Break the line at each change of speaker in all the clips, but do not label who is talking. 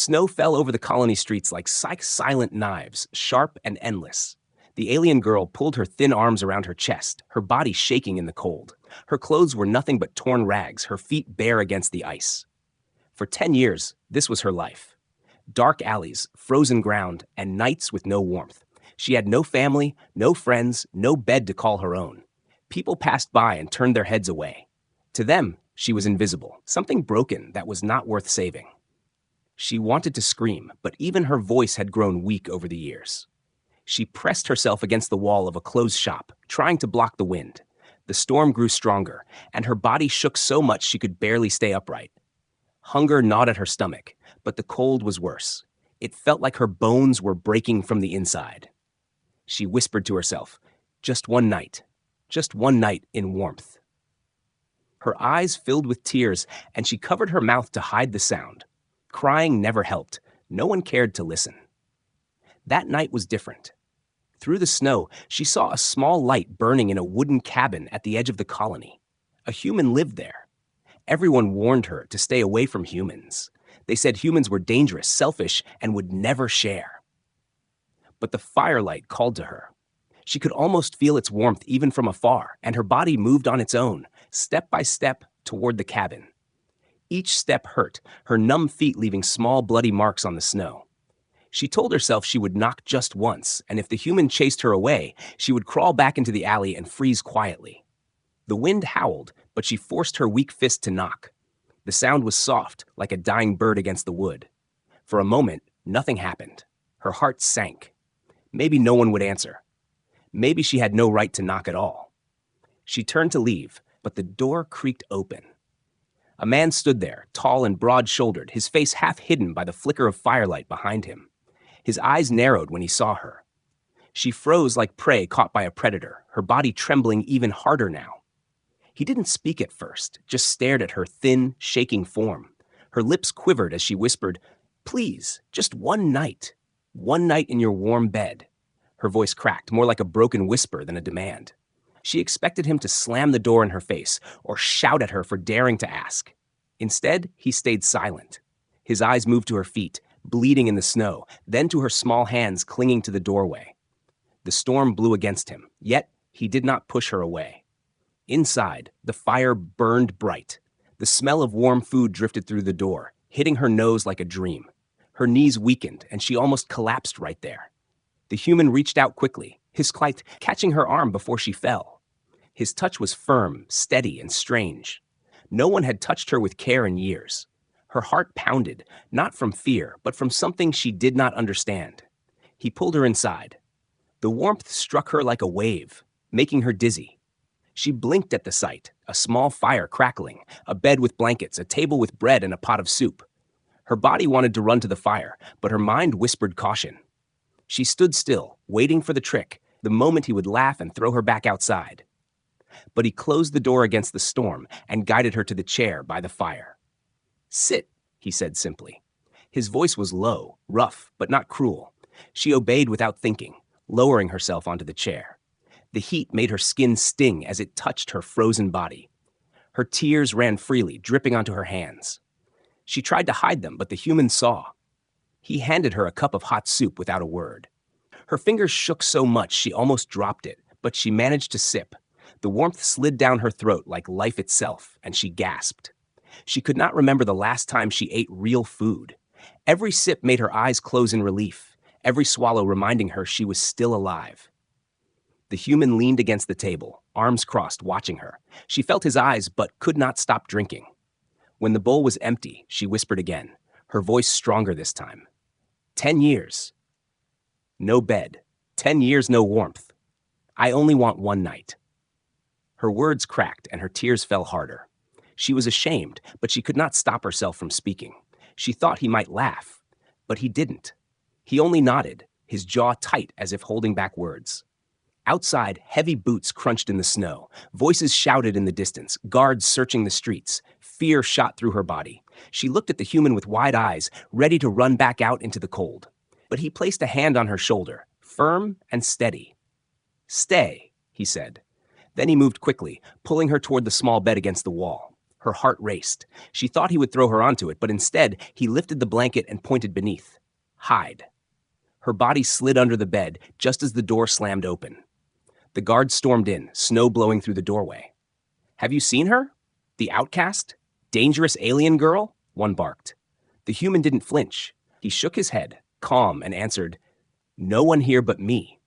Snow fell over the colony streets like silent knives, sharp and endless. The alien girl pulled her thin arms around her chest, her body shaking in the cold. Her clothes were nothing but torn rags, her feet bare against the ice. For 10 years, this was her life. Dark alleys, frozen ground, and nights with no warmth. She had no family, no friends, no bed to call her own. People passed by and turned their heads away. To them, she was invisible, something broken that was not worth saving. She wanted to scream, but even her voice had grown weak over the years. She pressed herself against the wall of a closed shop, trying to block the wind. The storm grew stronger, and her body shook so much she could barely stay upright. Hunger gnawed at her stomach, but the cold was worse. It felt like her bones were breaking from the inside. She whispered to herself, just one night in warmth. Her eyes filled with tears, and she covered her mouth to hide the sound. Crying never helped. No one cared to listen. That night was different. Through the snow, she saw a small light burning in a wooden cabin at the edge of the colony. A human lived there. Everyone warned her to stay away from humans. They said humans were dangerous, selfish, and would never share. But the firelight called to her. She could almost feel its warmth even from afar, and her body moved on its own, step by step, toward the cabin. Each step hurt, her numb feet leaving small bloody marks on the snow. She told herself she would knock just once, and if the human chased her away, she would crawl back into the alley and freeze quietly. The wind howled, but she forced her weak fist to knock. The sound was soft, like a dying bird against the wood. For a moment, nothing happened. Her heart sank. Maybe no one would answer. Maybe she had no right to knock at all. She turned to leave, but the door creaked open. A man stood there, tall and broad-shouldered, his face half hidden by the flicker of firelight behind him. His eyes narrowed when he saw her. She froze like prey caught by a predator, her body trembling even harder now. He didn't speak at first, just stared at her thin, shaking form. Her lips quivered as she whispered, "Please, just one night in your warm bed." Her voice cracked, more like a broken whisper than a demand. She expected him to slam the door in her face or shout at her for daring to ask. Instead, he stayed silent. His eyes moved to her feet, bleeding in the snow, then to her small hands clinging to the doorway. The storm blew against him, yet he did not push her away. Inside, the fire burned bright. The smell of warm food drifted through the door, hitting her nose like a dream. Her knees weakened, and she almost collapsed right there. The human reached out quickly, his client catching her arm before she fell. His touch was firm, steady, and strange. No one had touched her with care in years. Her heart pounded, not from fear, but from something she did not understand. He pulled her inside. The warmth struck her like a wave, making her dizzy. She blinked at the sight, a small fire crackling, a bed with blankets, a table with bread and a pot of soup. Her body wanted to run to the fire, but her mind whispered caution. She stood still, waiting for the trick, the moment he would laugh and throw her back outside. But he closed the door against the storm and guided her to the chair by the fire. "Sit," he said simply. His voice was low, rough, but not cruel. She obeyed without thinking, lowering herself onto the chair. The heat made her skin sting as it touched her frozen body. Her tears ran freely, dripping onto her hands. She tried to hide them, but the human saw. He handed her a cup of hot soup without a word. Her fingers shook so much she almost dropped it, but she managed to sip. The warmth slid down her throat like life itself, and she gasped. She could not remember the last time she ate real food. Every sip made her eyes close in relief, every swallow reminding her she was still alive. The human leaned against the table, arms crossed, watching her. She felt his eyes, but could not stop drinking. When the bowl was empty, she whispered again, her voice stronger this time. 10 years. No bed. 10 years, no warmth. I only want one night. Her words cracked and her tears fell harder. She was ashamed, but she could not stop herself from speaking. She thought he might laugh, but he didn't. He only nodded, his jaw tight as if holding back words. Outside, heavy boots crunched in the snow. Voices shouted in the distance, guards searching the streets. Fear shot through her body. She looked at the human with wide eyes, ready to run back out into the cold. But he placed a hand on her shoulder, firm and steady. "Stay," he said. Then he moved quickly, pulling her toward the small bed against the wall. Her heart raced. She thought he would throw her onto it, but instead, he lifted the blanket and pointed beneath. Hide. Her body slid under the bed just as the door slammed open. The guards stormed in, snow blowing through the doorway. Have you seen her? The outcast? Dangerous alien girl? One barked. The human didn't flinch. He shook his head, calm, and answered, No one here but me.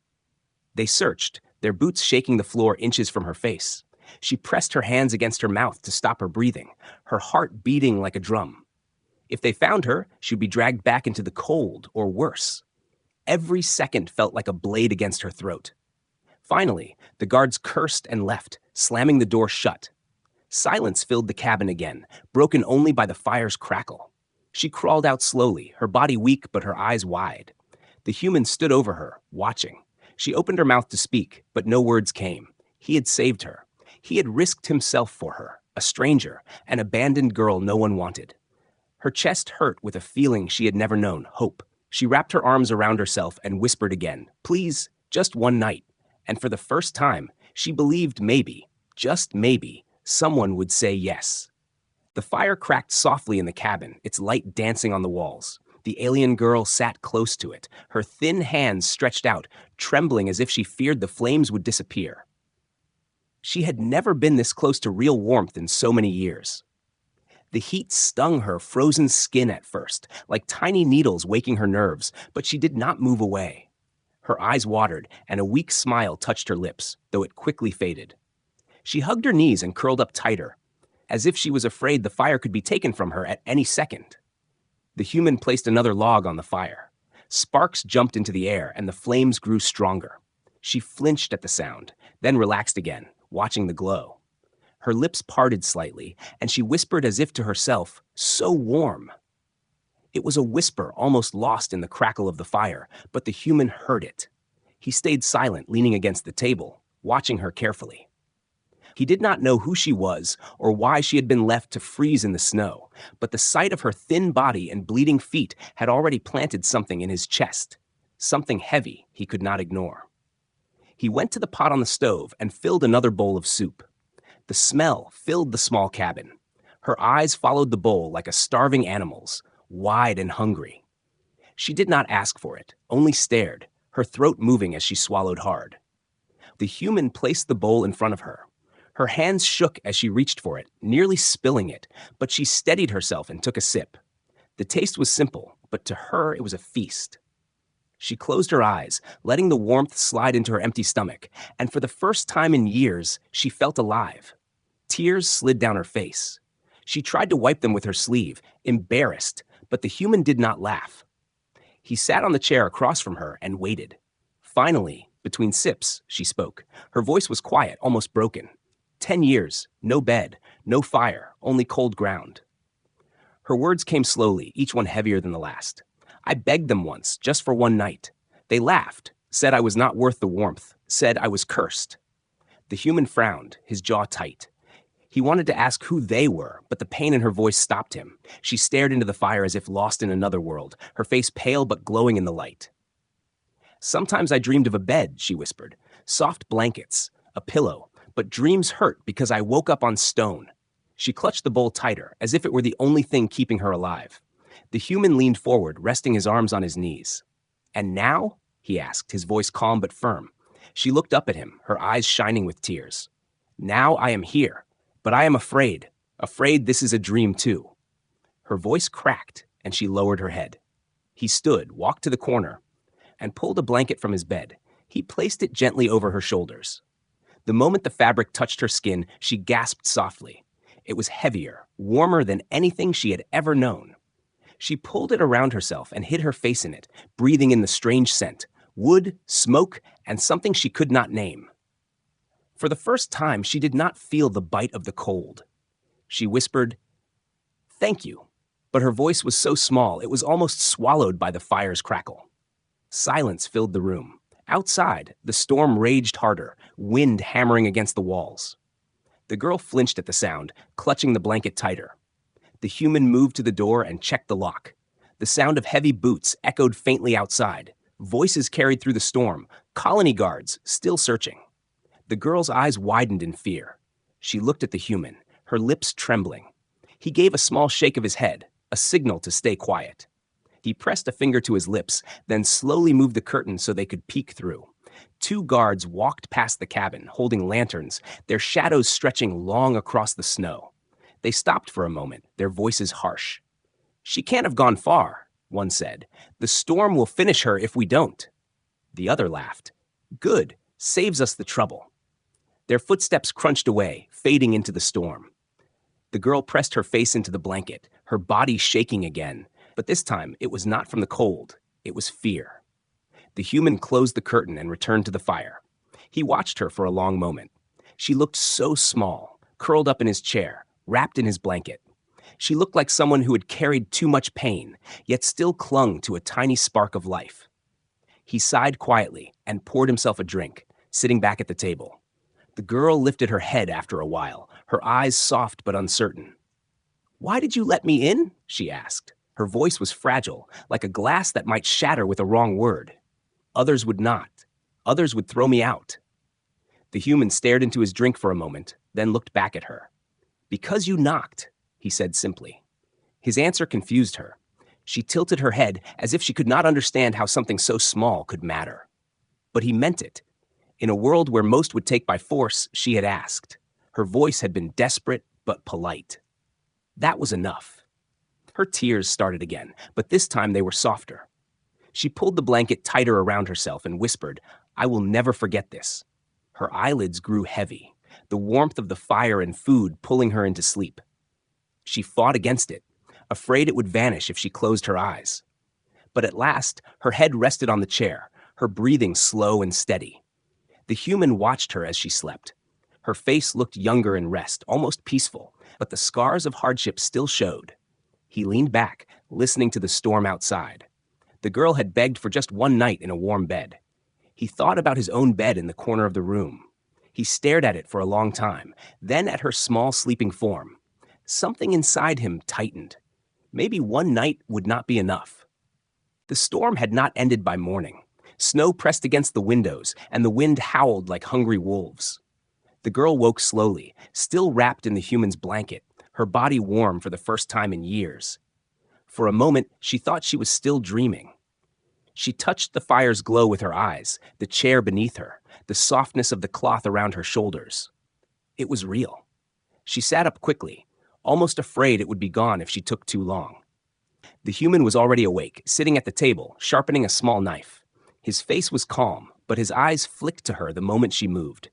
They searched, their boots shaking the floor inches from her face. She pressed her hands against her mouth to stop her breathing, her heart beating like a drum. If they found her, she'd be dragged back into the cold, or worse. Every second felt like a blade against her throat. Finally, the guards cursed and left, slamming the door shut. Silence filled the cabin again, broken only by the fire's crackle. She crawled out slowly, her body weak but her eyes wide. The human stood over her, watching. She opened her mouth to speak, but no words came. He had saved her. He had risked himself for her, a stranger, an abandoned girl no one wanted. Her chest hurt with a feeling she had never known, hope. She wrapped her arms around herself and whispered again, Please, just one night. And for the first time, she believed maybe, just maybe, someone would say yes. The fire cracked softly in the cabin, its light dancing on the walls. The alien girl sat close to it, her thin hands stretched out, trembling as if she feared the flames would disappear. She had never been this close to real warmth in so many years. The heat stung her frozen skin at first, like tiny needles waking her nerves, but she did not move away. Her eyes watered, and a weak smile touched her lips, though it quickly faded. She hugged her knees and curled up tighter, as if she was afraid the fire could be taken from her at any second. The human placed another log on the fire. Sparks jumped into the air, and the flames grew stronger. She flinched at the sound, then relaxed again, watching the glow. Her lips parted slightly, and she whispered as if to herself, so warm. It was a whisper almost lost in the crackle of the fire, but the human heard it. He stayed silent, leaning against the table, watching her carefully. He did not know who she was or why she had been left to freeze in the snow, but the sight of her thin body and bleeding feet had already planted something in his chest, something heavy he could not ignore. He went to the pot on the stove and filled another bowl of soup. The smell filled the small cabin. Her eyes followed the bowl like a starving animal's, wide and hungry. She did not ask for it, only stared, her throat moving as she swallowed hard. The human placed the bowl in front of her. Her hands shook as she reached for it, nearly spilling it, but she steadied herself and took a sip. The taste was simple, but to her it was a feast. She closed her eyes, letting the warmth slide into her empty stomach, and for the first time in years, she felt alive. Tears slid down her face. She tried to wipe them with her sleeve, embarrassed, but the human did not laugh. He sat on the chair across from her and waited. Finally, between sips, she spoke. Her voice was quiet, almost broken. 10 years, no bed, no fire, only cold ground. Her words came slowly, each one heavier than the last. I begged them once, just for one night. They laughed, said I was not worth the warmth, said I was cursed. The human frowned, his jaw tight. He wanted to ask who they were, but the pain in her voice stopped him. She stared into the fire as if lost in another world, her face pale but glowing in the light. Sometimes I dreamed of a bed, she whispered, soft blankets, a pillow, but dreams hurt because I woke up on stone. She clutched the bowl tighter, as if it were the only thing keeping her alive. The human leaned forward, resting his arms on his knees. And now? He asked, his voice calm but firm. She looked up at him, her eyes shining with tears. Now I am here, but I am afraid this is a dream too. Her voice cracked, and she lowered her head. He stood, walked to the corner, and pulled a blanket from his bed. He placed it gently over her shoulders. The moment the fabric touched her skin, she gasped softly. It was heavier, warmer than anything she had ever known. She pulled it around herself and hid her face in it, breathing in the strange scent, wood, smoke, and something she could not name. For the first time, she did not feel the bite of the cold. She whispered, "Thank you," but her voice was so small it was almost swallowed by the fire's crackle. Silence filled the room. Outside, the storm raged harder, wind hammering against the walls. The girl flinched at the sound, clutching the blanket tighter. The human moved to the door and checked the lock. The sound of heavy boots echoed faintly outside. Voices carried through the storm, colony guards still searching. The girl's eyes widened in fear. She looked at the human, her lips trembling. He gave a small shake of his head, a signal to stay quiet. He pressed a finger to his lips, then slowly moved the curtain so they could peek through. Two guards walked past the cabin, holding lanterns, their shadows stretching long across the snow. They stopped for a moment, their voices harsh. "She can't have gone far," one said. "The storm will finish her if we don't." The other laughed. "Good, saves us the trouble." Their footsteps crunched away, fading into the storm. The girl pressed her face into the blanket, her body shaking again, but this time it was not from the cold, it was fear. The human closed the curtain and returned to the fire. He watched her for a long moment. She looked so small, curled up in his chair, wrapped in his blanket. She looked like someone who had carried too much pain, yet still clung to a tiny spark of life. He sighed quietly and poured himself a drink, sitting back at the table. The girl lifted her head after a while, her eyes soft but uncertain. "Why did you let me in?" she asked. Her voice was fragile, like a glass that might shatter with a wrong word. "Others would not. Others would throw me out." The human stared into his drink for a moment, then looked back at her. "Because you knocked," he said simply. His answer confused her. She tilted her head as if she could not understand how something so small could matter. But he meant it. In a world where most would take by force, she had asked. Her voice had been desperate but polite. That was enough. Her tears started again, but this time they were softer. She pulled the blanket tighter around herself and whispered, "I will never forget this." Her eyelids grew heavy, the warmth of the fire and food pulling her into sleep. She fought against it, afraid it would vanish if she closed her eyes. But at last, her head rested on the chair, her breathing slow and steady. The human watched her as she slept. Her face looked younger in rest, almost peaceful, but the scars of hardship still showed. He leaned back, listening to the storm outside. The girl had begged for just one night in a warm bed. He thought about his own bed in the corner of the room. He stared at it for a long time, then at her small sleeping form. Something inside him tightened. Maybe one night would not be enough. The storm had not ended by morning. Snow pressed against the windows, and the wind howled like hungry wolves. The girl woke slowly, still wrapped in the human's blanket, her body warm for the first time in years. For a moment, she thought she was still dreaming. She touched the fire's glow with her eyes, the chair beneath her, the softness of the cloth around her shoulders. It was real. She sat up quickly, almost afraid it would be gone if she took too long. The human was already awake, sitting at the table, sharpening a small knife. His face was calm, but his eyes flicked to her the moment she moved.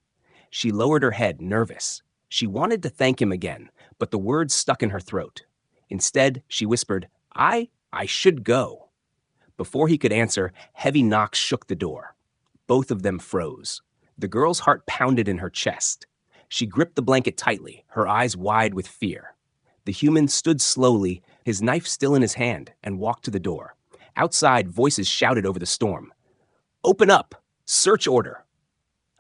She lowered her head, nervous. She wanted to thank him again, but the words stuck in her throat. Instead, she whispered, I should go." Before he could answer, heavy knocks shook the door. Both of them froze. The girl's heart pounded in her chest. She gripped the blanket tightly, her eyes wide with fear. The human stood slowly, his knife still in his hand, and walked to the door. Outside, voices shouted over the storm. "Open up! Search order!"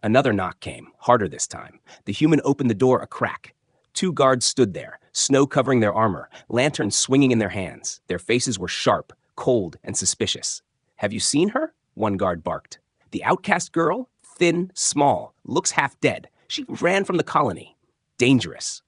Another knock came, harder this time. The human opened the door a crack. Two guards stood there, snow covering their armor, lanterns swinging in their hands. Their faces were sharp, cold, and suspicious. "Have you seen her?" one guard barked. "The outcast girl? Thin, small, looks half dead. She ran from the colony. Dangerous."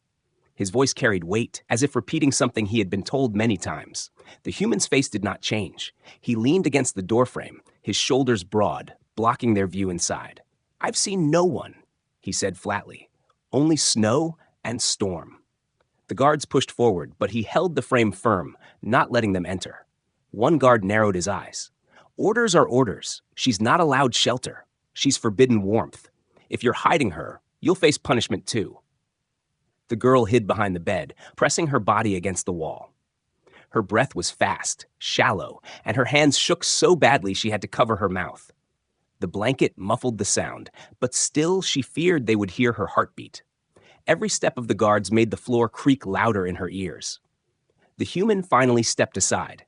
His voice carried weight, as if repeating something he had been told many times. The human's face did not change. He leaned against the doorframe, his shoulders broad, blocking their view inside. "I've seen no one," he said flatly. "Only snow and storm." The guards pushed forward, but he held the frame firm, not letting them enter. One guard narrowed his eyes. "Orders are orders. She's not allowed shelter. She's forbidden warmth. If you're hiding her, you'll face punishment too." The girl hid behind the bed, pressing her body against the wall. Her breath was fast, shallow, and her hands shook so badly she had to cover her mouth. The blanket muffled the sound, but still she feared they would hear her heartbeat. Every step of the guards made the floor creak louder in her ears. The human finally stepped aside.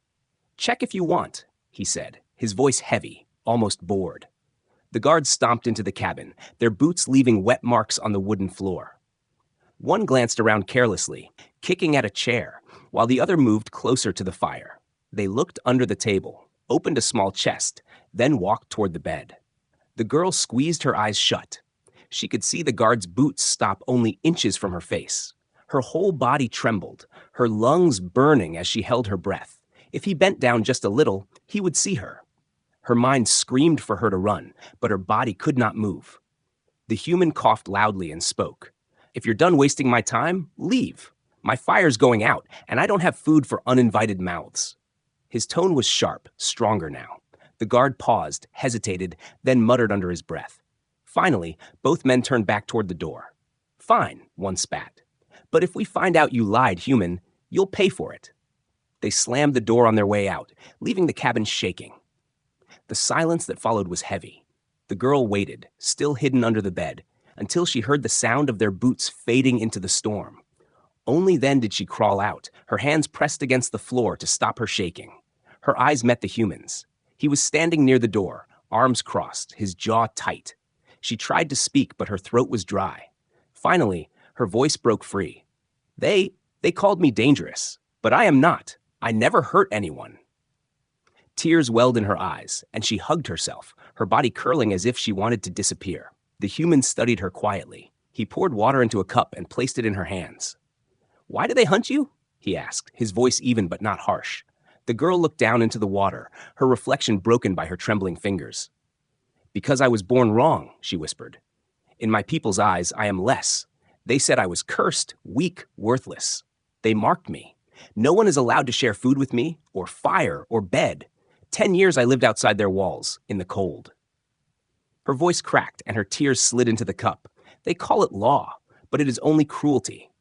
"Check if you want," he said, his voice heavy, almost bored. The guards stomped into the cabin, their boots leaving wet marks on the wooden floor. One glanced around carelessly, kicking at a chair, while the other moved closer to the fire. They looked under the table, opened a small chest, then walked toward the bed. The girl squeezed her eyes shut. She could see the guard's boots stop only inches from her face. Her whole body trembled, her lungs burning as she held her breath. If he bent down just a little, he would see her. Her mind screamed for her to run, but her body could not move. The human coughed loudly and spoke. "If you're done wasting my time, leave. My fire's going out, and I don't have food for uninvited mouths." His tone was sharp, stronger now. The guard paused, hesitated, then muttered under his breath. Finally, both men turned back toward the door. "Fine," one spat. "But if we find out you lied, human, you'll pay for it." They slammed the door on their way out, leaving the cabin shaking. The silence that followed was heavy. The girl waited, still hidden under the bed, until she heard the sound of their boots fading into the storm. Only then did she crawl out, her hands pressed against the floor to stop her shaking. Her eyes met the human's. He was standing near the door, arms crossed, his jaw tight. She tried to speak, but her throat was dry. Finally, her voice broke free. They called me dangerous, but I am not. I never hurt anyone." Tears welled in her eyes, and she hugged herself, her body curling as if she wanted to disappear. The human studied her quietly. He poured water into a cup and placed it in her hands. "Why do they hunt you?" he asked, his voice even but not harsh. The girl looked down into the water, her reflection broken by her trembling fingers. "Because I was born wrong," she whispered. "In my people's eyes, I am less. They said I was cursed, weak, worthless. They marked me. No one is allowed to share food with me, or fire, or bed. 10 years I lived outside their walls, in the cold." Her voice cracked and her tears slid into the cup. "They call it law, but it is only cruelty."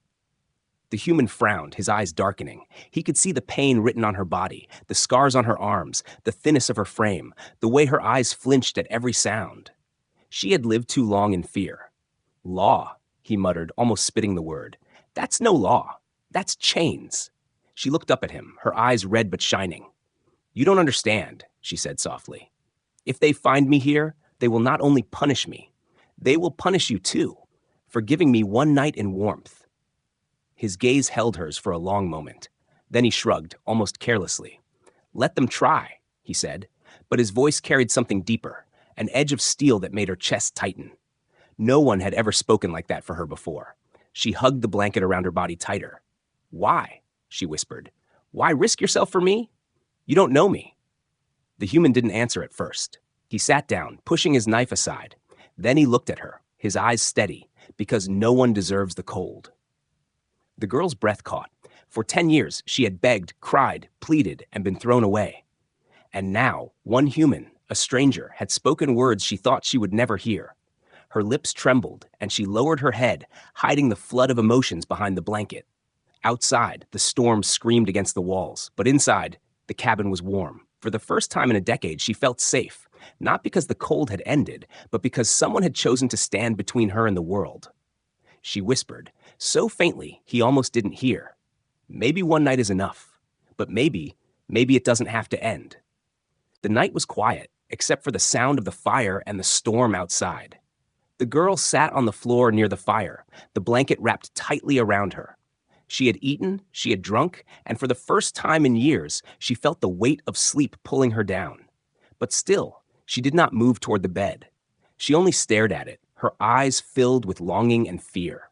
The human frowned, his eyes darkening. He could see the pain written on her body, the scars on her arms, the thinness of her frame, the way her eyes flinched at every sound. She had lived too long in fear. "Law," he muttered, almost spitting the word. "That's no law. That's chains." She looked up at him, her eyes red but shining. "You don't understand," she said softly. "If they find me here, they will not only punish me, they will punish you too, for giving me one night in warmth." His gaze held hers for a long moment. Then he shrugged, almost carelessly. "Let them try," he said, but his voice carried something deeper, an edge of steel that made her chest tighten. No one had ever spoken like that for her before. She hugged the blanket around her body tighter. "Why?" she whispered. "Why risk yourself for me? You don't know me." The human didn't answer at first. He sat down, pushing his knife aside. Then he looked at her, his eyes steady, because no one deserves the cold. The girl's breath caught. For 10 years, she had begged, cried, pleaded, and been thrown away. And now, one human, a stranger, had spoken words she thought she would never hear. Her lips trembled, and she lowered her head, hiding the flood of emotions behind the blanket. Outside, the storm screamed against the walls, but inside, the cabin was warm. For the first time in a decade, she felt safe, not because the cold had ended, but because someone had chosen to stand between her and the world. She whispered, so faintly he almost didn't hear. "Maybe one night is enough, but maybe it doesn't have to end." The night was quiet, except for the sound of the fire and the storm outside. The girl sat on the floor near the fire, the blanket wrapped tightly around her. She had eaten, she had drunk, and for the first time in years, she felt the weight of sleep pulling her down. But still, she did not move toward the bed. She only stared at it, her eyes filled with longing and fear.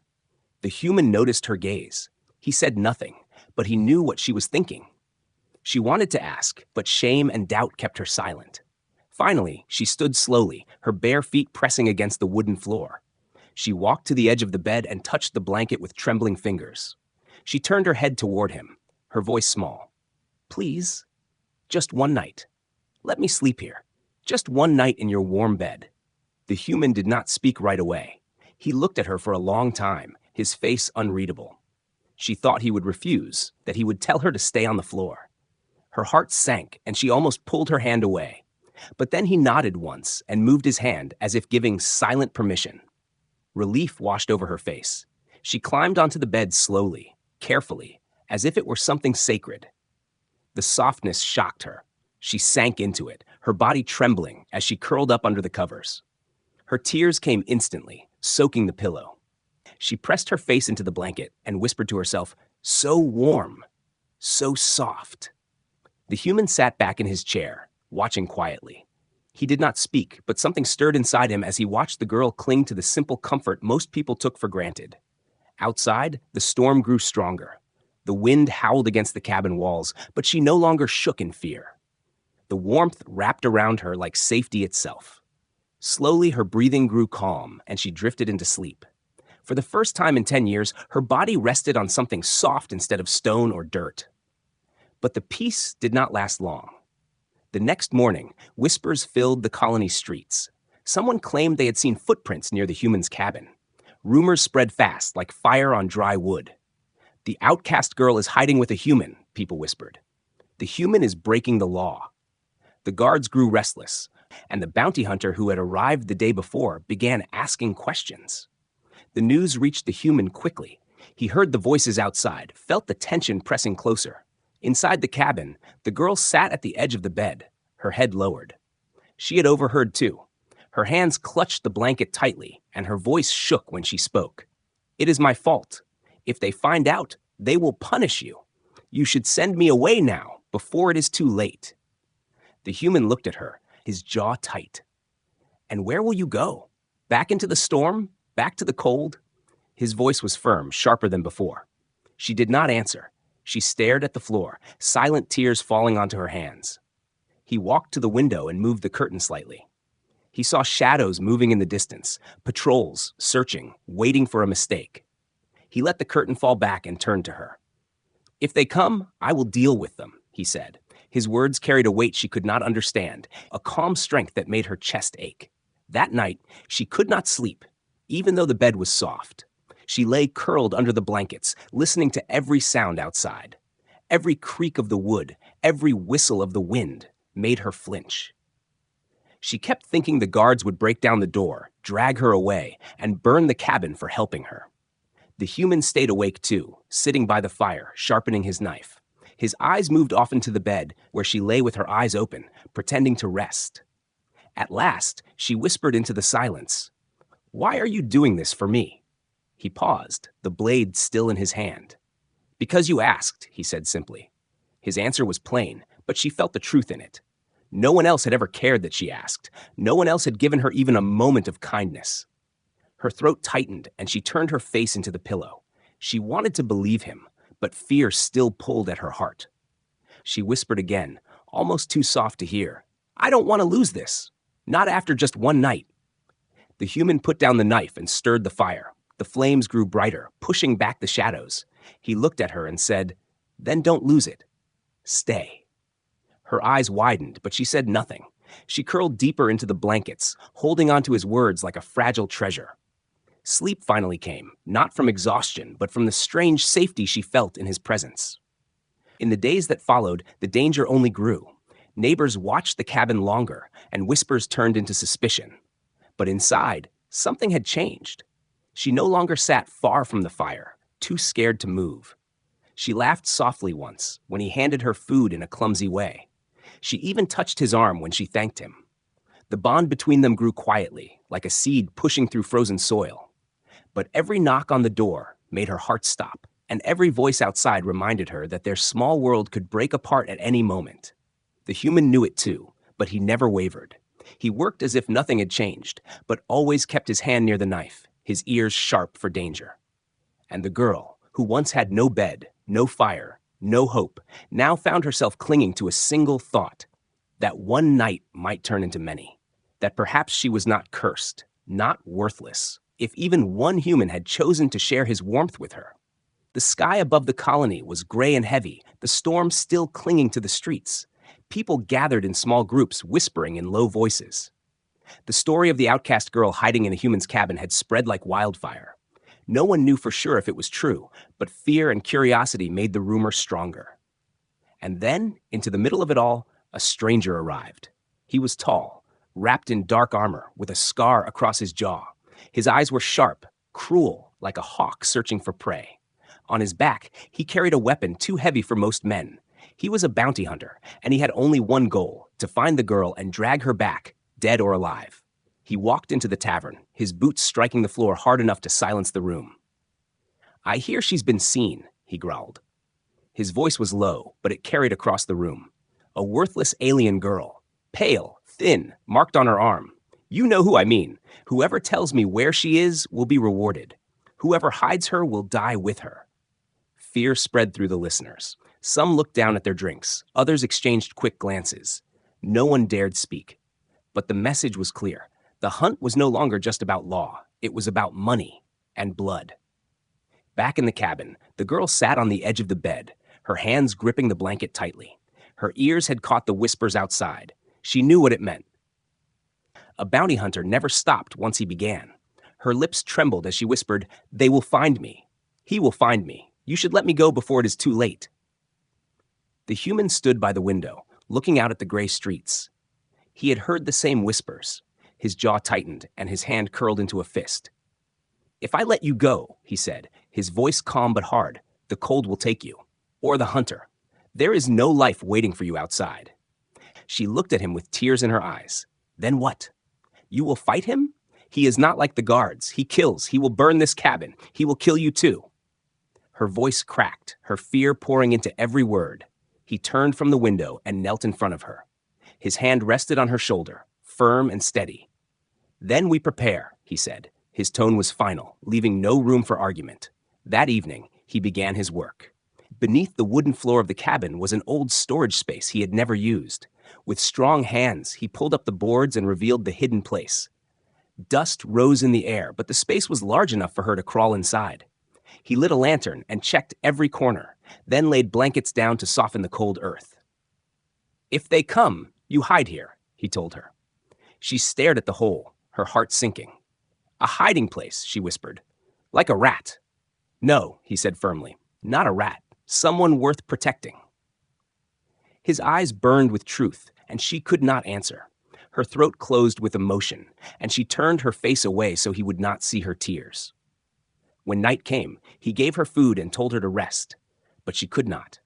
The human noticed her gaze. He said nothing, but he knew what she was thinking. She wanted to ask, but shame and doubt kept her silent. Finally, she stood slowly, her bare feet pressing against the wooden floor. She walked to the edge of the bed and touched the blanket with trembling fingers. She turned her head toward him, her voice small. "Please, just one night. Let me sleep here. Just one night in your warm bed." The human did not speak right away. He looked at her for a long time, his face unreadable. She thought he would refuse, that he would tell her to stay on the floor. Her heart sank, and she almost pulled her hand away. But then he nodded once and moved his hand as if giving silent permission. Relief washed over her face. She climbed onto the bed slowly, carefully, as if it were something sacred. The softness shocked her. She sank into it, her body trembling as she curled up under the covers. Her tears came instantly, soaking the pillow. She pressed her face into the blanket and whispered to herself, "So warm, so soft." The human sat back in his chair, watching quietly. He did not speak, but something stirred inside him as he watched the girl cling to the simple comfort most people took for granted. Outside, the storm grew stronger. The wind howled against the cabin walls, but she no longer shook in fear. The warmth wrapped around her like safety itself. Slowly, her breathing grew calm, and she drifted into sleep. For the first time in 10 years, her body rested on something soft instead of stone or dirt. But the peace did not last long. The next morning, whispers filled the colony streets. Someone claimed they had seen footprints near the human's cabin. Rumors spread fast, like fire on dry wood. The outcast girl is hiding with a human, people whispered. The human is breaking the law. The guards grew restless, and the bounty hunter who had arrived the day before began asking questions. The news reached the human quickly. He heard the voices outside, felt the tension pressing closer. Inside the cabin, the girl sat at the edge of the bed, her head lowered. She had overheard too. Her hands clutched the blanket tightly, and her voice shook when she spoke. "It is my fault. If they find out, they will punish you. You should send me away now, before it is too late." The human looked at her, his jaw tight. "And where will you go? Back into the storm? Back to the cold?" His voice was firm, sharper than before. She did not answer. She stared at the floor, silent tears falling onto her hands. He walked to the window and moved the curtain slightly. He saw shadows moving in the distance, patrols, searching, waiting for a mistake. He let the curtain fall back and turned to her. "If they come, I will deal with them," he said. His words carried a weight she could not understand, a calm strength that made her chest ache. That night, she could not sleep, even though the bed was soft. She lay curled under the blankets, listening to every sound outside. Every creak of the wood, every whistle of the wind made her flinch. She kept thinking the guards would break down the door, drag her away, and burn the cabin for helping her. The human stayed awake too, sitting by the fire, sharpening his knife. His eyes moved often to the bed, where she lay with her eyes open, pretending to rest. At last, she whispered into the silence, "Why are you doing this for me?" He paused, the blade still in his hand. "Because you asked," he said simply. His answer was plain, but she felt the truth in it. No one else had ever cared that she asked. No one else had given her even a moment of kindness. Her throat tightened, and she turned her face into the pillow. She wanted to believe him, but fear still pulled at her heart. She whispered again, almost too soft to hear, "I don't want to lose this. Not after just one night." The human put down the knife and stirred the fire. The flames grew brighter, pushing back the shadows. He looked at her and said, "Then don't lose it. Stay." Her eyes widened, but she said nothing. She curled deeper into the blankets, holding onto his words like a fragile treasure. Sleep finally came, not from exhaustion, but from the strange safety she felt in his presence. In the days that followed, the danger only grew. Neighbors watched the cabin longer, and whispers turned into suspicion. But inside, something had changed. She no longer sat far from the fire, too scared to move. She laughed softly once, when he handed her food in a clumsy way. She even touched his arm when she thanked him. The bond between them grew quietly, like a seed pushing through frozen soil. But every knock on the door made her heart stop, and every voice outside reminded her that their small world could break apart at any moment. The human knew it too, but he never wavered. He worked as if nothing had changed, but always kept his hand near the knife, his ears sharp for danger. And the girl, who once had no bed, no fire, no hope, now found herself clinging to a single thought, that one night might turn into many, that perhaps she was not cursed, not worthless, if even one human had chosen to share his warmth with her. The sky above the colony was gray and heavy, the storm still clinging to the streets. People gathered in small groups, whispering in low voices. The story of the outcast girl hiding in a human's cabin had spread like wildfire. No one knew for sure if it was true, but fear and curiosity made the rumor stronger. And then, into the middle of it all, a stranger arrived. He was tall, wrapped in dark armor, with a scar across his jaw. His eyes were sharp, cruel, like a hawk searching for prey. On his back, he carried a weapon too heavy for most men. He was a bounty hunter, and he had only one goal, to find the girl and drag her back, dead or alive. He walked into the tavern, his boots striking the floor hard enough to silence the room. "I hear she's been seen," he growled. His voice was low, but it carried across the room. "A worthless alien girl, pale, thin, marked on her arm. You know who I mean. Whoever tells me where she is will be rewarded. Whoever hides her will die with her. Fear spread through the listeners. Some looked down at their drinks. Others exchanged quick glances. No one dared speak. But the message was clear. The hunt was no longer just about law. It was about money and blood. Back in the cabin, the girl sat on the edge of the bed, her hands gripping the blanket tightly. Her ears had caught the whispers outside. She knew what it meant. A bounty hunter never stopped once he began. Her lips trembled as she whispered, "They will find me. He will find me. You should let me go before it is too late." The human stood by the window, looking out at the gray streets. He had heard the same whispers. His jaw tightened and his hand curled into a fist. "If I let you go," he said, his voice calm but hard, "the cold will take you. Or the hunter. There is no life waiting for you outside." She looked at him with tears in her eyes. "Then what? You will fight him? He is not like the guards. He kills. He will burn this cabin. He will kill you too." Her voice cracked, her fear pouring into every word. He turned from the window and knelt in front of her. His hand rested on her shoulder, firm and steady. "Then we prepare," he said. His tone was final, leaving no room for argument. That evening, he began his work. Beneath the wooden floor of the cabin was an old storage space he had never used. With strong hands, he pulled up the boards and revealed the hidden place. Dust rose in the air, but the space was large enough for her to crawl inside. He lit a lantern and checked every corner, then laid blankets down to soften the cold earth. "If they come, you hide here," he told her. She stared at the hole, her heart sinking. "A hiding place," she whispered. "Like a rat." "No," he said firmly, "not a rat. Someone worth protecting." His eyes burned with truth, and she could not answer. Her throat closed with emotion, and she turned her face away so he would not see her tears. When night came, he gave her food and told her to rest, but she could not.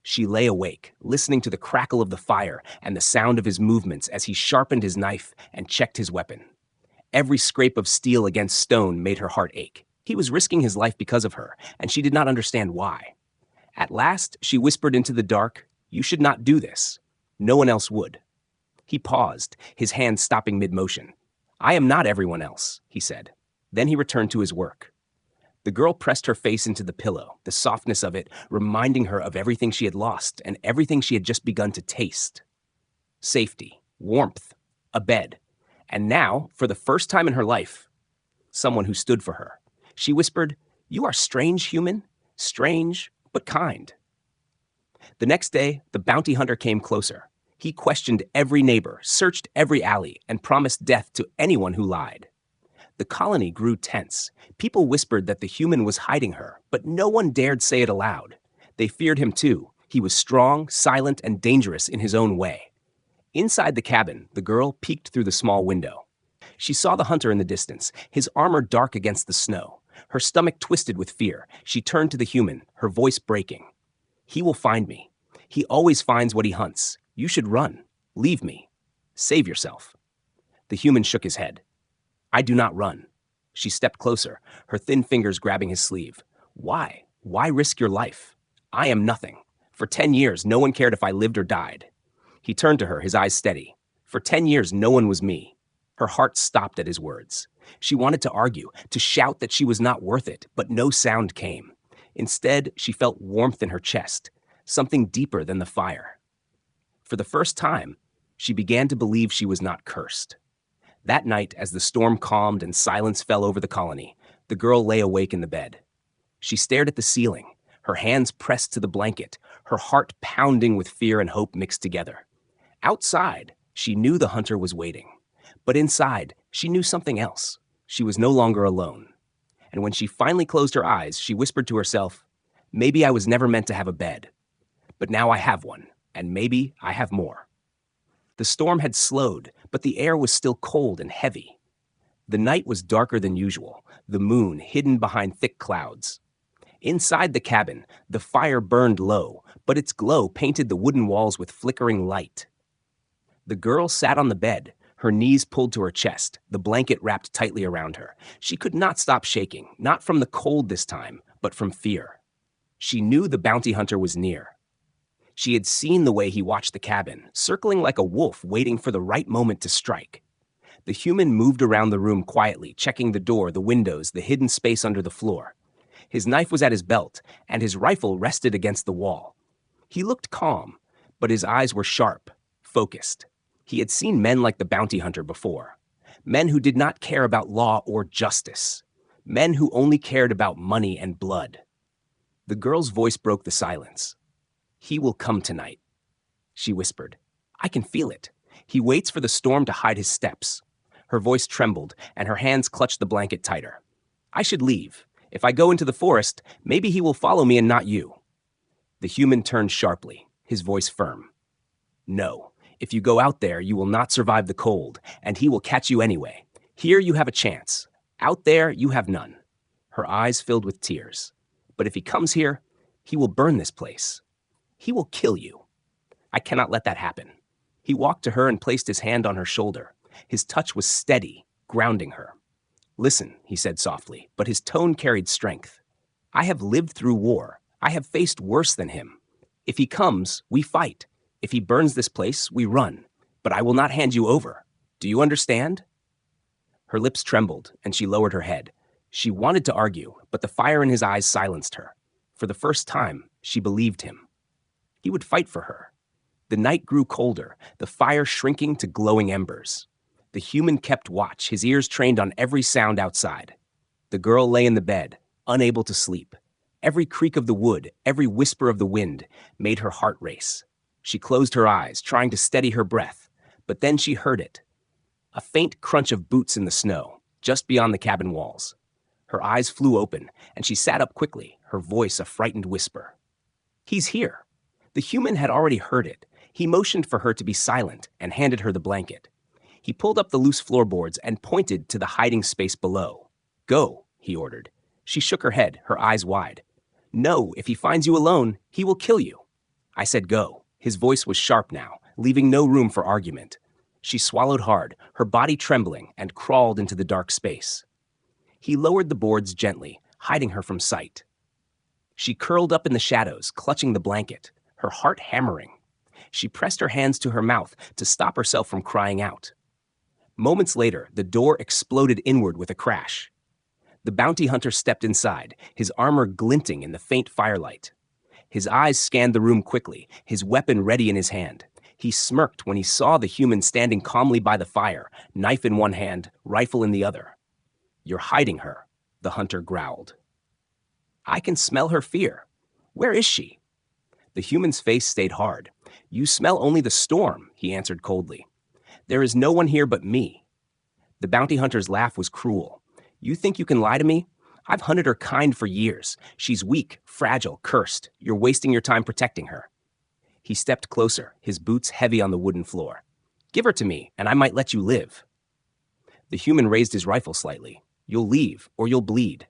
She lay awake, listening to the crackle of the fire and the sound of his movements as he sharpened his knife and checked his weapon. Every scrape of steel against stone made her heart ache. He was risking his life because of her, and she did not understand why. At last, she whispered into the dark, "You should not do this. No one else would." He paused, his hand stopping mid-motion. "I am not everyone else," he said. Then he returned to his work. The girl pressed her face into the pillow, the softness of it reminding her of everything she had lost and everything she had just begun to taste. Safety, warmth, a bed, and now, for the first time in her life, someone who stood for her. She whispered, "You are strange, human, strange, but kind." The next day, the bounty hunter came closer. He questioned every neighbor, searched every alley, and promised death to anyone who lied. The colony grew tense. People whispered that the human was hiding her, but no one dared say it aloud. They feared him too. He was strong, silent, and dangerous in his own way. Inside the cabin, the girl peeked through the small window. She saw the hunter in the distance, his armor dark against the snow. Her stomach twisted with fear. She turned to the human, her voice breaking. "He will find me. He always finds what he hunts. You should run. Leave me. Save yourself." The human shook his head. "I do not run." She stepped closer, her thin fingers grabbing his sleeve. "Why? Why risk your life? I am nothing. For 10 years, no one cared if I lived or died." He turned to her, his eyes steady. "For 10 years, no one was me." Her heart stopped at his words. She wanted to argue, to shout that she was not worth it, but no sound came. Instead, she felt warmth in her chest, something deeper than the fire. For the first time, she began to believe she was not cursed. That night, as the storm calmed and silence fell over the colony, the girl lay awake in the bed. She stared at the ceiling, her hands pressed to the blanket, her heart pounding with fear and hope mixed together. Outside, she knew the hunter was waiting. But inside, she knew something else. She was no longer alone. And when she finally closed her eyes, she whispered to herself, "Maybe I was never meant to have a bed. But now I have one, and maybe I have more." The storm had slowed, but the air was still cold and heavy. The night was darker than usual, the moon hidden behind thick clouds. Inside the cabin, the fire burned low, but its glow painted the wooden walls with flickering light. The girl sat on the bed, her knees pulled to her chest, the blanket wrapped tightly around her. She could not stop shaking, not from the cold this time, but from fear. She knew the bounty hunter was near. She had seen the way he watched the cabin, circling like a wolf waiting for the right moment to strike. The human moved around the room quietly, checking the door, the windows, the hidden space under the floor. His knife was at his belt, and his rifle rested against the wall. He looked calm, but his eyes were sharp, focused. He had seen men like the bounty hunter before. Men who did not care about law or justice. Men who only cared about money and blood. The girl's voice broke the silence. "He will come tonight," she whispered. "I can feel it. He waits for the storm to hide his steps." Her voice trembled, and her hands clutched the blanket tighter. "I should leave. If I go into the forest, maybe he will follow me and not you." The human turned sharply, his voice firm. "No. If you go out there, you will not survive the cold, and he will catch you anyway. Here you have a chance. Out there, you have none." Her eyes filled with tears. "But if he comes here, he will burn this place. He will kill you. I cannot let that happen." He walked to her and placed his hand on her shoulder. His touch was steady, grounding her. "Listen," he said softly, but his tone carried strength. "I have lived through war. I have faced worse than him. If he comes, we fight. If he burns this place, we run. But I will not hand you over. Do you understand?" Her lips trembled, and she lowered her head. She wanted to argue, but the fire in his eyes silenced her. For the first time, she believed him. He would fight for her. The night grew colder, the fire shrinking to glowing embers. The human kept watch, his ears trained on every sound outside. The girl lay in the bed, unable to sleep. Every creak of the wood, every whisper of the wind made her heart race. She closed her eyes, trying to steady her breath, but then she heard it. A faint crunch of boots in the snow, just beyond the cabin walls. Her eyes flew open, and she sat up quickly, her voice a frightened whisper. "He's here." The human had already heard it. He motioned for her to be silent and handed her the blanket. He pulled up the loose floorboards and pointed to the hiding space below. "Go," he ordered. She shook her head, her eyes wide. "No, if he finds you alone, he will kill you." "I said go." His voice was sharp now, leaving no room for argument. She swallowed hard, her body trembling, and crawled into the dark space. He lowered the boards gently, hiding her from sight. She curled up in the shadows, clutching the blanket, her heart hammering. She pressed her hands to her mouth to stop herself from crying out. Moments later, the door exploded inward with a crash. The bounty hunter stepped inside, his armor glinting in the faint firelight. His eyes scanned the room quickly, his weapon ready in his hand. He smirked when he saw the human standing calmly by the fire, knife in one hand, rifle in the other. "You're hiding her," the hunter growled. "I can smell her fear. Where is she?" The human's face stayed hard. "You smell only the storm," he answered coldly. "There is no one here but me." The bounty hunter's laugh was cruel. "You think you can lie to me? I've hunted her kind for years. She's weak, fragile, cursed. You're wasting your time protecting her." He stepped closer, his boots heavy on the wooden floor. "Give her to me, and I might let you live." The human raised his rifle slightly. "You'll leave, or you'll bleed."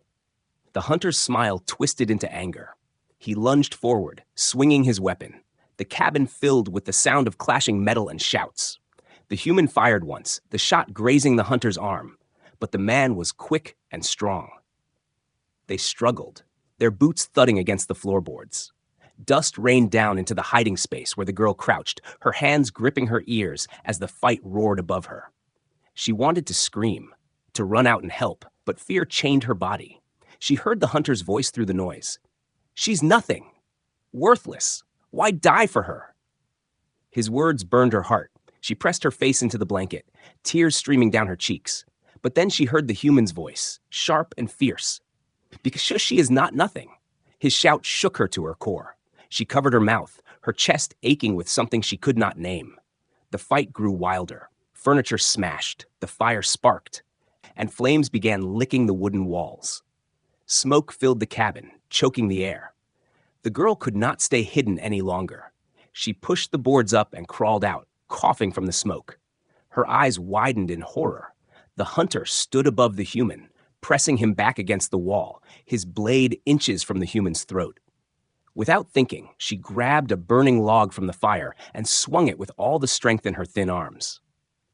The hunter's smile twisted into anger. He lunged forward, swinging his weapon. The cabin filled with the sound of clashing metal and shouts. The human fired once, the shot grazing the hunter's arm, but the man was quick and strong. They struggled, their boots thudding against the floorboards. Dust rained down into the hiding space where the girl crouched, her hands gripping her ears as the fight roared above her. She wanted to scream, to run out and help, but fear chained her body. She heard the hunter's voice through the noise. "She's nothing. Worthless. Why die for her?" His words burned her heart. She pressed her face into the blanket, tears streaming down her cheeks. But then she heard the human's voice, sharp and fierce. "Because she is not nothing." His shout shook her to her core. She covered her mouth, her chest aching with something she could not name. The fight grew wilder. Furniture smashed, the fire sparked, and flames began licking the wooden walls. Smoke filled the cabin, choking the air. The girl could not stay hidden any longer. She pushed the boards up and crawled out, coughing from the smoke. Her eyes widened in horror. The hunter stood above the human, pressing him back against the wall, his blade inches from the human's throat. Without thinking, she grabbed a burning log from the fire and swung it with all the strength in her thin arms.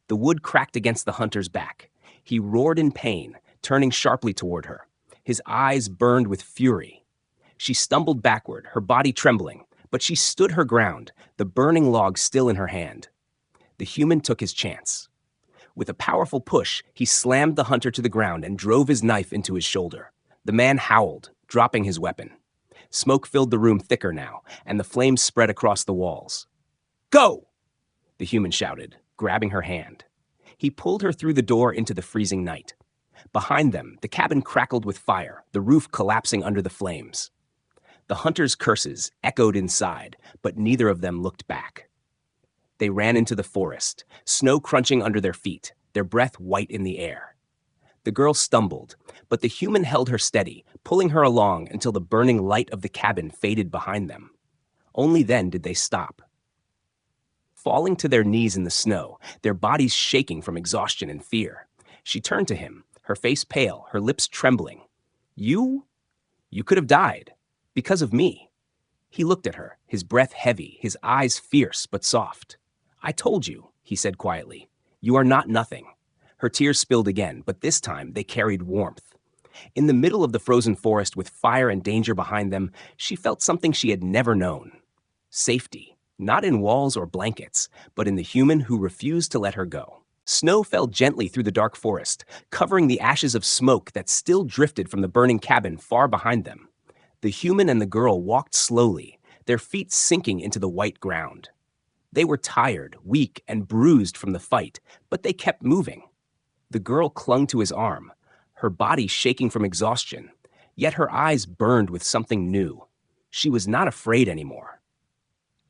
The wood cracked against the hunter's back. He roared in pain, turning sharply toward her. His eyes burned with fury. She stumbled backward, her body trembling, but she stood her ground, the burning log still in her hand. The human took his chance. With a powerful push, he slammed the hunter to the ground and drove his knife into his shoulder. The man howled, dropping his weapon. Smoke filled the room thicker now, and the flames spread across the walls. "Go!" the human shouted, grabbing her hand. He pulled her through the door into the freezing night. Behind them, the cabin crackled with fire, the roof collapsing under the flames. The hunters' curses echoed inside, but neither of them looked back. They ran into the forest, snow crunching under their feet, their breath white in the air. The girl stumbled, but the human held her steady, pulling her along until the burning light of the cabin faded behind them. Only then did they stop. Falling to their knees in the snow, their bodies shaking from exhaustion and fear, she turned to him, her face pale, her lips trembling. You could have died. Because of me." He looked at her, his breath heavy, his eyes fierce but soft. "I told you," he said quietly. "You are not nothing." Her tears spilled again, but this time they carried warmth. In the middle of the frozen forest with fire and danger behind them, she felt something she had never known. Safety, not in walls or blankets, but in the human who refused to let her go. Snow fell gently through the dark forest, covering the ashes of smoke that still drifted from the burning cabin far behind them. The human and the girl walked slowly, their feet sinking into the white ground. They were tired, weak, and bruised from the fight, but they kept moving. The girl clung to his arm, her body shaking from exhaustion, yet her eyes burned with something new. She was not afraid anymore.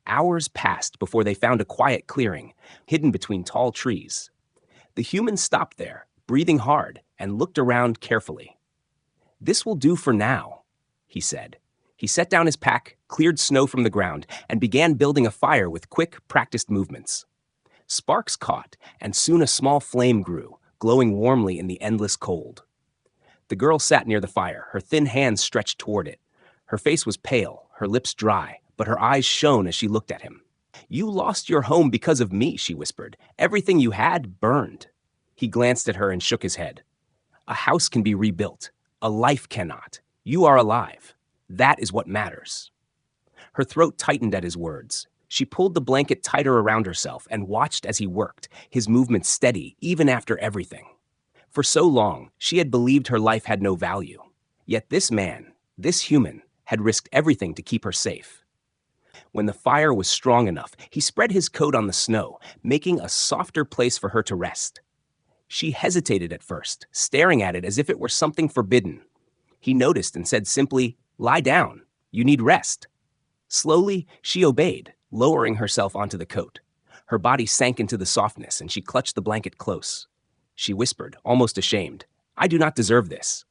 Hours passed before they found a quiet clearing, hidden between tall trees. The human stopped there, breathing hard, and looked around carefully. "This will do for now," he said. He set down his pack, cleared snow from the ground, and began building a fire with quick, practiced movements. Sparks caught, and soon a small flame grew, glowing warmly in the endless cold. The girl sat near the fire, her thin hands stretched toward it. Her face was pale, her lips dry, but her eyes shone as she looked at him. "You lost your home because of me," she whispered. "Everything you had burned." He glanced at her and shook his head. "A house can be rebuilt. A life cannot. You are alive. That is what matters." Her throat tightened at his words. She pulled the blanket tighter around herself and watched as he worked, his movements steady even after everything. For so long, she had believed her life had no value. Yet this man, this human, had risked everything to keep her safe. When the fire was strong enough, he spread his coat on the snow, making a softer place for her to rest. She hesitated at first, staring at it as if it were something forbidden. He noticed and said simply, "Lie down. You need rest." Slowly, she obeyed, lowering herself onto the coat. Her body sank into the softness, and she clutched the blanket close. She whispered, almost ashamed, "I do not deserve this."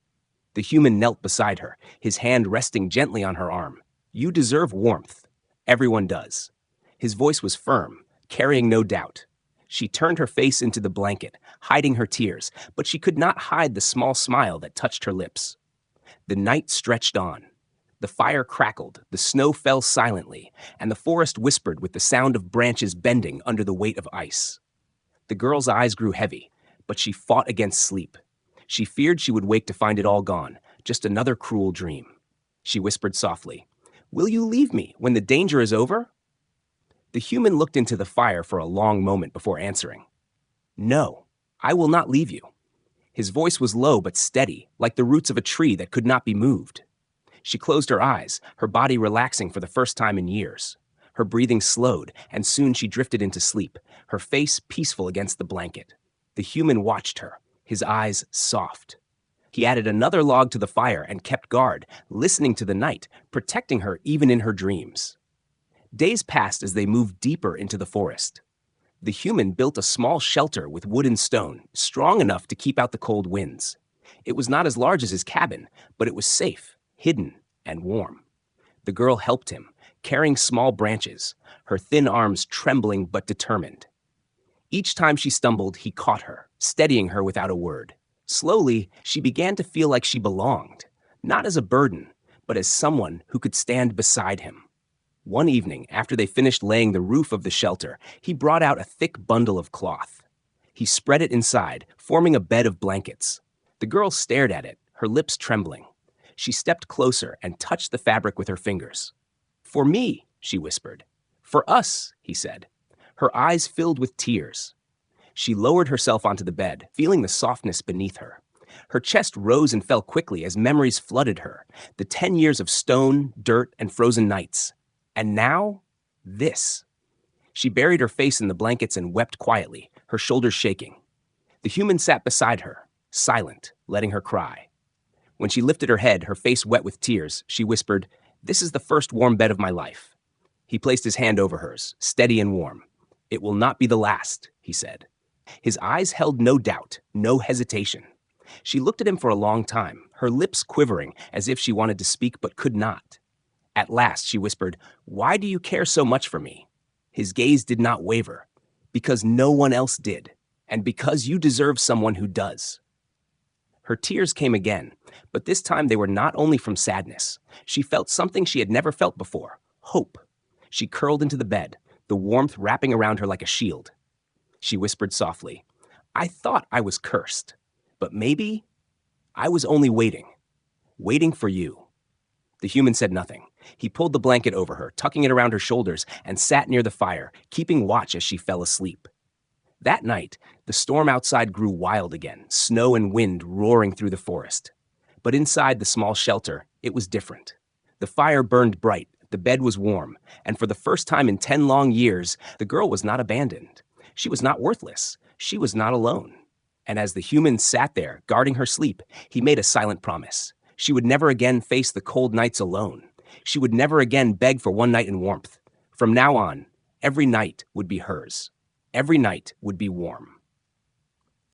The human knelt beside her, his hand resting gently on her arm. "You deserve warmth. Everyone does." His voice was firm, carrying no doubt. She turned her face into the blanket, hiding her tears, but she could not hide the small smile that touched her lips. The night stretched on. The fire crackled, the snow fell silently, and the forest whispered with the sound of branches bending under the weight of ice. The girl's eyes grew heavy, but she fought against sleep. She feared she would wake to find it all gone, just another cruel dream. She whispered softly, "Will you leave me when the danger is over?" The human looked into the fire for a long moment before answering. "No, I will not leave you." His voice was low but steady, like the roots of a tree that could not be moved. She closed her eyes, her body relaxing for the first time in years. Her breathing slowed, and soon she drifted into sleep, her face peaceful against the blanket. The human watched her, his eyes soft. He added another log to the fire and kept guard, listening to the night, protecting her even in her dreams. Days passed as they moved deeper into the forest. The human built a small shelter with wood and stone, strong enough to keep out the cold winds. It was not as large as his cabin, but it was safe, hidden, and warm. The girl helped him, carrying small branches, her thin arms trembling but determined. Each time she stumbled, he caught her, steadying her without a word. Slowly, she began to feel like she belonged, not as a burden, but as someone who could stand beside him. One evening, after they finished laying the roof of the shelter, he brought out a thick bundle of cloth. He spread it inside, forming a bed of blankets. The girl stared at it, her lips trembling. She stepped closer and touched the fabric with her fingers. "For me," she whispered. "For us," he said. Her eyes filled with tears. She lowered herself onto the bed, feeling the softness beneath her. Her chest rose and fell quickly as memories flooded her, the 10 years of stone, dirt, and frozen nights. And now, this. She buried her face in the blankets and wept quietly, her shoulders shaking. The human sat beside her, silent, letting her cry. When she lifted her head, her face wet with tears, she whispered, "This is the first warm bed of my life." He placed his hand over hers, steady and warm. "It will not be the last," he said. His eyes held no doubt, no hesitation. She looked at him for a long time, her lips quivering as if she wanted to speak but could not. At last, she whispered, "Why do you care so much for me?" His gaze did not waver. "Because no one else did, and because you deserve someone who does." Her tears came again, but this time they were not only from sadness. She felt something she had never felt before, hope. She curled into the bed, the warmth wrapping around her like a shield. She whispered softly, "I thought I was cursed, but maybe I was only waiting for you." The human said nothing. He pulled the blanket over her, tucking it around her shoulders, and sat near the fire, keeping watch as she fell asleep. That night, the storm outside grew wild again, snow and wind roaring through the forest. But inside the small shelter, it was different. The fire burned bright, the bed was warm, and for the first time in 10 long years, the girl was not abandoned. She was not worthless. She was not alone. And as the human sat there, guarding her sleep, he made a silent promise. She would never again face the cold nights alone. She would never again beg for one night in warmth. From now on, every night would be hers. Every night would be warm.